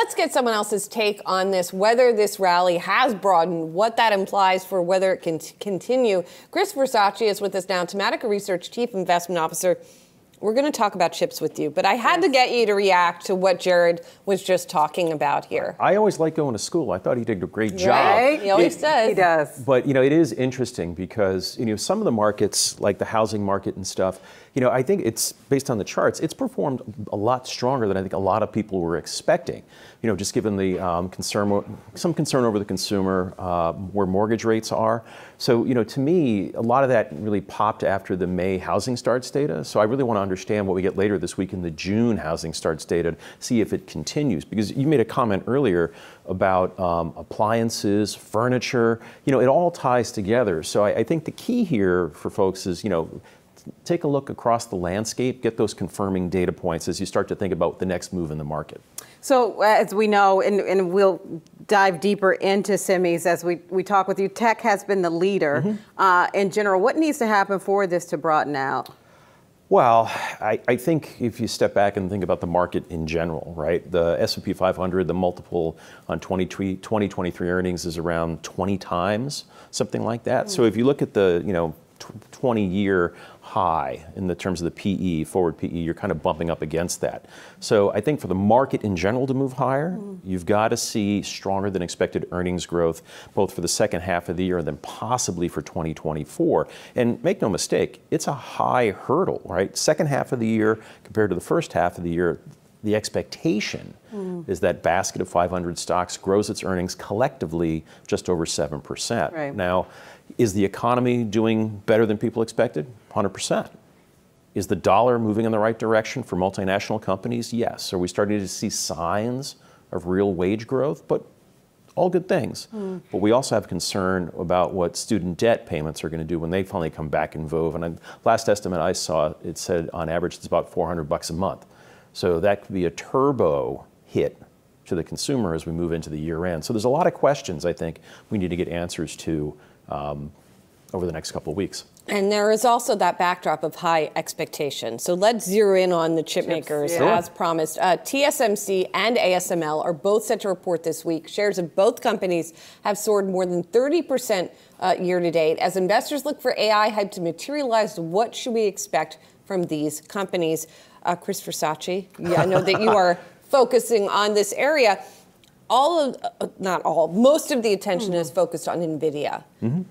let's get someone else's take on this, whether this rally has broadened, what that implies for whether it can continue. Chris Versace is with us now, Tematica Research Chief Investment Officer. We're going to talk about chips with you, but I had to get you to react to what Jared was just talking about here. I always like going to school. I thought he did a great job. Right? He always does. He does. But, it is interesting because, some of the markets, like the housing market and stuff, I think it's, based on the charts, it's performed a lot stronger than I think a lot of people were expecting. Just given the some concern over the consumer, where mortgage rates are. So, to me, a lot of that really popped after the May housing starts data. So I really want to understand what we get later this week in the June housing starts data, see if it continues. Because you made a comment earlier about appliances, furniture, it all ties together. So I think the key here for folks is, take a look across the landscape, get those confirming data points as you start to think about the next move in the market. So as we know, and we'll dive deeper into semis as we talk with you, tech has been the leader in general. What needs to happen for this to broaden out? Well, I think if you step back and think about the market in general, right? The S&P 500, the multiple on 2023 earnings is around 20 times, something like that. So if you look at the, 20-year high in the terms of the PE, forward PE, you're kind of bumping up against that. So I think for the market in general to move higher, you've got to see stronger than expected earnings growth, both for the second half of the year and then possibly for 2024. And make no mistake, it's a high hurdle, right? Second half of the year compared to the first half of the year, the expectation is that basket of 500 stocks grows its earnings collectively just over 7%. Right. Now, is the economy doing better than people expected? 100%. Is the dollar moving in the right direction for multinational companies? Yes. Are we starting to see signs of real wage growth? But all good things. But we also have concern about what student debt payments are going to do when they finally come back in vogue. And last estimate I saw, it said on average it's about $400 a month. So that could be a turbo hit to the consumer as we move into the year end. So there's a lot of questions I think we need to get answers to over the next couple of weeks. And there is also that backdrop of high expectations. So let's zero in on the chip makers, as promised. TSMC and ASML are both set to report this week. Shares of both companies have soared more than 30% year to date. As investors look for AI hype to materialize, what should we expect from these companies? Chris Versace, I know that you are focusing on this area. Most of the attention is focused on NVIDIA.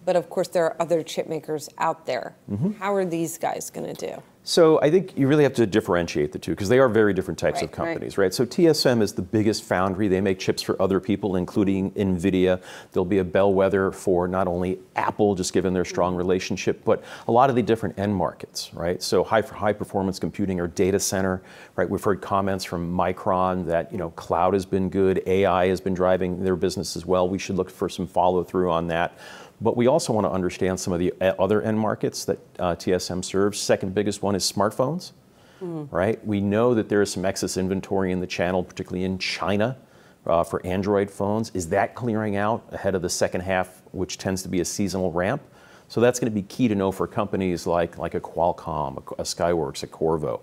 But of course, there are other chip makers out there. How are these guys going to do? So I think you really have to differentiate the two because they are very different types of companies, right? So TSM is the biggest foundry. They make chips for other people, including NVIDIA. They'll be a bellwether for not only Apple, just given their strong relationship, but a lot of the different end markets, right? So high performance computing or data center, right? We've heard comments from Micron that, cloud has been good, AI has been driving their business as well. We should look for some follow through on that. But we also want to understand some of the other end markets that TSM serves. Second biggest one is smartphones, right? We know that there is some excess inventory in the channel, particularly in China, for Android phones. Is that clearing out ahead of the second half, which tends to be a seasonal ramp? So that's going to be key to know for companies like a Qualcomm, a Skyworks, a Qorvo.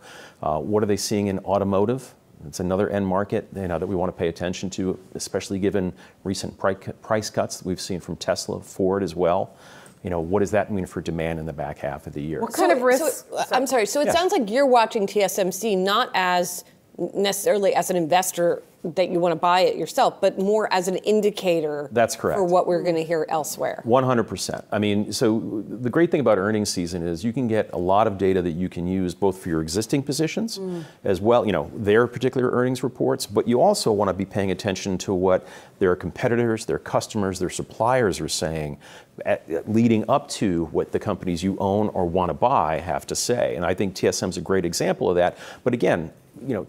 What are they seeing in automotive? It's another end market that we want to pay attention to, especially given recent price cuts that we've seen from Tesla, Ford as well. What does that mean for demand in the back half of the year? What kind of risks? I'm sorry. So it sounds like you're watching TSMC not as necessarily as an investor that you want to buy it yourself, but more as an indicator. That's correct. For what we're going to hear elsewhere. 100%. I mean, so the great thing about earnings season is you can get a lot of data that you can use both for your existing positions as well, their particular earnings reports, but you also want to be paying attention to what their competitors, their customers, their suppliers are saying leading up to what the companies you own or want to buy have to say. And I think TSM is a great example of that. But again,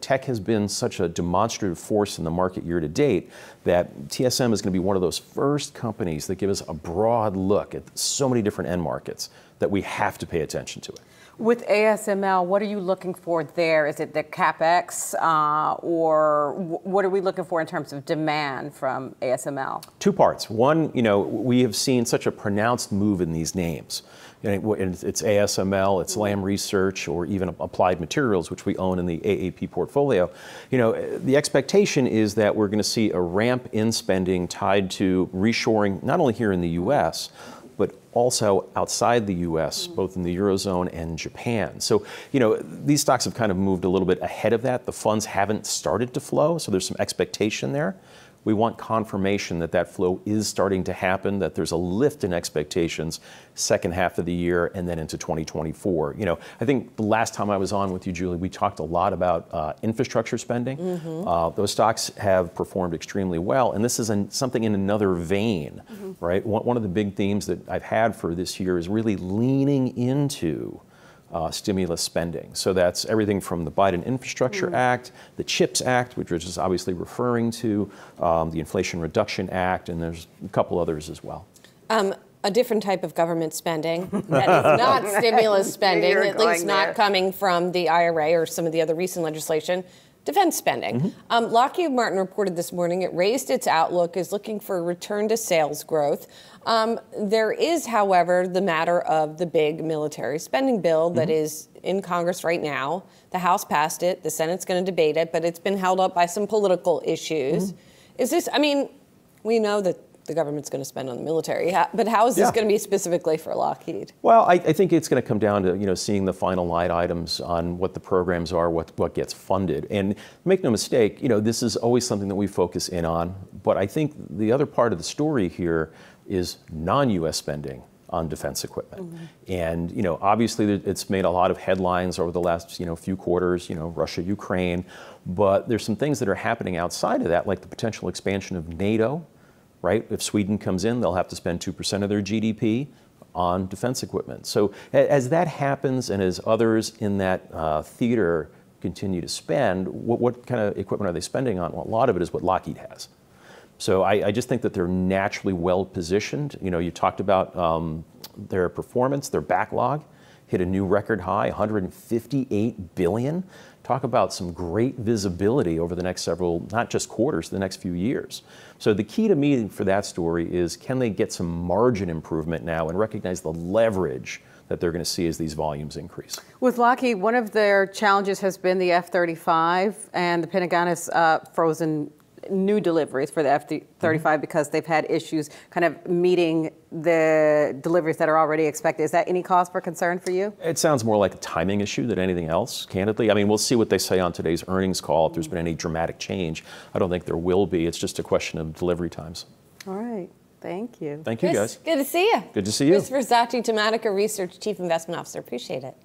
tech has been such a demonstrative force in the market year to date that TSM is going to be one of those first companies that give us a broad look at so many different end markets that we have to pay attention to it. With ASML, what are you looking for there? Is it the CapEx, or what are we looking for in terms of demand from ASML? Two parts. One, we have seen such a pronounced move in these names. It's ASML, it's Lam Research, or even Applied Materials, which we own in the AAP portfolio. The expectation is that we're going to see a ramp in spending tied to reshoring, not only here in the U.S., but also outside the U.S., both in the Eurozone and Japan. So, these stocks have kind of moved a little bit ahead of that. The funds haven't started to flow, so there's some expectation there. We want confirmation that that flow is starting to happen, that there's a lift in expectations second half of the year and then into 2024. I think the last time I was on with you, Julie, we talked a lot about infrastructure spending. Those stocks have performed extremely well, and this is something in another vein, right? One of the big themes that I've had for this year is really leaning into stimulus spending. So that's everything from the Biden Infrastructure Act, the CHIPS Act, which is obviously referring to the Inflation Reduction Act, and there's a couple others as well. A different type of government spending that is not stimulus spending, at least not coming from the IRA or some of the other recent legislation. Defense spending. Lockheed Martin reported this morning it raised its outlook, is looking for a return to sales growth. There is, however, the matter of the big military spending bill that is in Congress right now. The House passed it. The Senate's going to debate it, but it's been held up by some political issues. Is this, we know that the government's going to spend on the military, but how is this going to be specifically for Lockheed? Well, I think it's going to come down to seeing the final line items on what the programs are, what gets funded. And make no mistake, this is always something that we focus in on. But I think the other part of the story here is non-U.S. spending on defense equipment. And obviously it's made a lot of headlines over the last few quarters, Russia, Ukraine. But there's some things that are happening outside of that, like the potential expansion of NATO. Right? If Sweden comes in, they'll have to spend 2% of their GDP on defense equipment. So as that happens and as others in that theater continue to spend, what kind of equipment are they spending on? Well, a lot of it is what Lockheed has. So I just think that they're naturally well positioned. You talked about their performance, their backlog hit a new record high, $158 billion. Talk about some great visibility over the next several, not just quarters, the next few years. So the key to me for that story is, can they get some margin improvement now and recognize the leverage that they're going to see as these volumes increase? With Lockheed, one of their challenges has been the F-35, and the Pentagon has frozen new deliveries for the F-35 because they've had issues kind of meeting the deliveries that are already expected. Is that any cause for concern for you? It sounds more like a timing issue than anything else, candidly. We'll see what they say on today's earnings call, if there's been any dramatic change. I don't think there will be. It's just a question of delivery times. All right. Thank you. Thank you, guys. Good to see you. Good to see you. Chris Versace, Tematica Research Chief Investment Officer. Appreciate it.